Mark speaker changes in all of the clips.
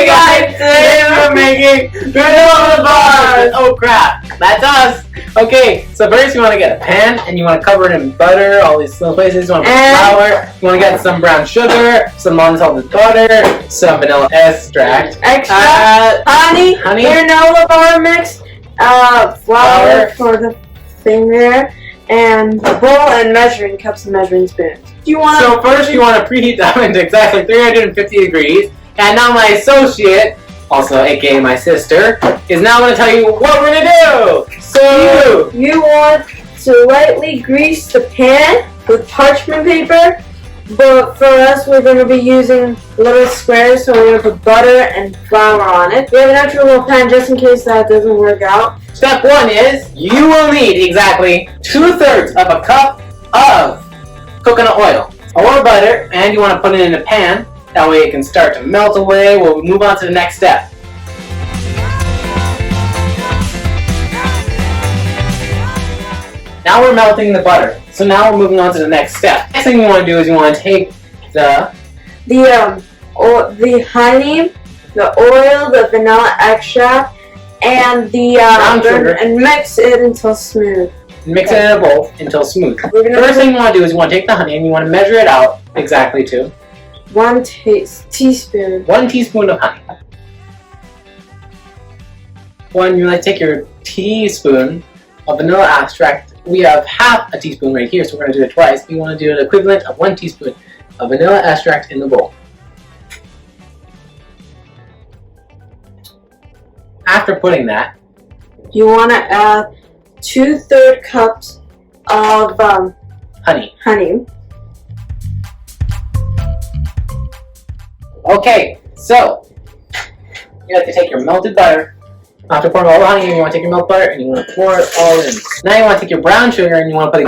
Speaker 1: Hey guys, today we're making granola bars! Oh crap, that's us! Okay, so first you want to get a pan and you want to cover it in butter, all these little places. You want to put flour, you want to get some brown sugar, some unsalted butter, some vanilla extract,
Speaker 2: honey, granola bar mix, flour for the finger, and bowl and measuring cups and measuring spoons.
Speaker 1: So first you want to preheat the oven to exactly 350 degrees. And now my associate, also aka my sister, is now going to tell you what we're going to do. So
Speaker 2: you want to lightly grease the pan with parchment paper, but for us we're going to be using little squares, so we're going to put butter and flour on it. We have an extra little pan just in case that doesn't work out.
Speaker 1: Step one is you will need exactly 2/3 of a cup of coconut oil or butter, and you want to put it in a pan. That way it can start to melt away. We'll move on to the next step. Now we're melting the butter. So now we're moving on to the next step. Next thing you want to do is you want to take the
Speaker 2: honey, the oil, the vanilla extract, and the and mix it until smooth.
Speaker 1: Mix it in a bowl until smooth. First thing you want to do is you want to take the honey and you want to measure it out exactly to
Speaker 2: 1 teaspoon.
Speaker 1: 1 teaspoon of honey. You like to take your teaspoon of vanilla extract. We have half a teaspoon right here, so we're going to do it twice. You want to do an equivalent of 1 teaspoon of vanilla extract in the bowl. After putting that,
Speaker 2: you want to add 2/3 cups of honey.
Speaker 1: Okay, so you have to take your melted butter. After pouring all the honey in, you want to take your melted butter and you want to pour it all in. Now you want to take your brown sugar and you want to put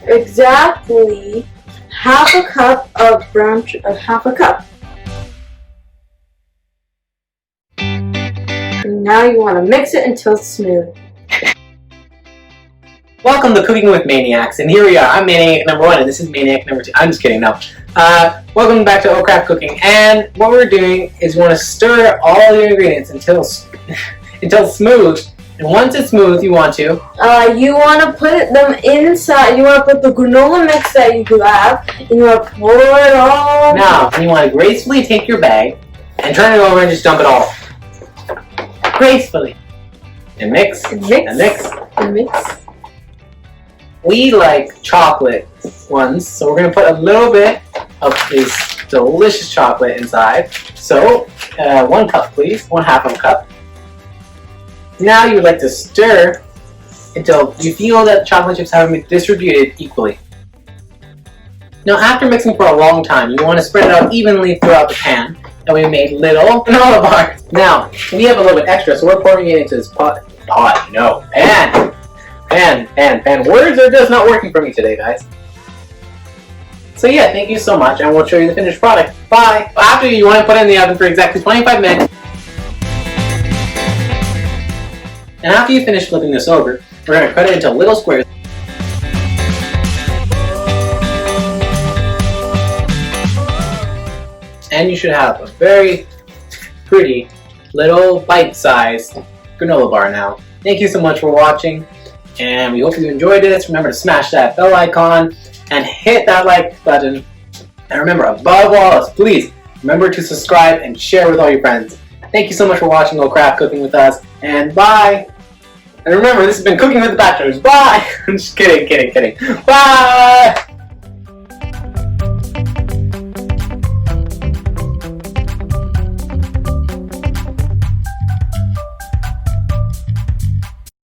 Speaker 2: exactly half a cup of half a cup. And now you want to mix it until it's smooth.
Speaker 1: Welcome to Cooking with Maniacs, and here we are. I'm Maniac number 1, and this is Maniac number 2. I'm just kidding, no. Welcome back to Craft Cooking, and what we're doing is we want to stir all the ingredients until smooth. And once it's smooth, you want to
Speaker 2: put them inside. You want to put the granola mix that you have, and you want to pour it all.
Speaker 1: Now, you want to gracefully take your bag and turn it over and just dump it all. Gracefully. And mix. And mix. And mix.
Speaker 2: And mix.
Speaker 1: We like chocolate ones, so we're going to put a little bit of this delicious chocolate inside. So, 1 cup please, 1/2 of a cup. Now you would like to stir until you feel that the chocolate chips have been distributed equally. Now after mixing for a long time, you want to spread it out evenly throughout the pan, and we made little granola bars. Now, we have a little bit extra, so we're pouring it into this pan. Words are just not working for me today, guys. So yeah, thank you so much, and we'll show you the finished product. Bye! After you want to put it in the oven for exactly 25 minutes. And after you finish flipping this over, we're going to cut it into little squares. And you should have a very pretty little bite-sized granola bar now. Thank you so much for watching, and we hope you enjoyed this. Remember to smash that bell icon and hit that like button. And remember, above all else, please remember to subscribe and share with all your friends. Thank you so much for watching Craft Cooking with us, and bye! And remember, this has been Cooking with the Bachelors. Bye! I'm just kidding. Bye!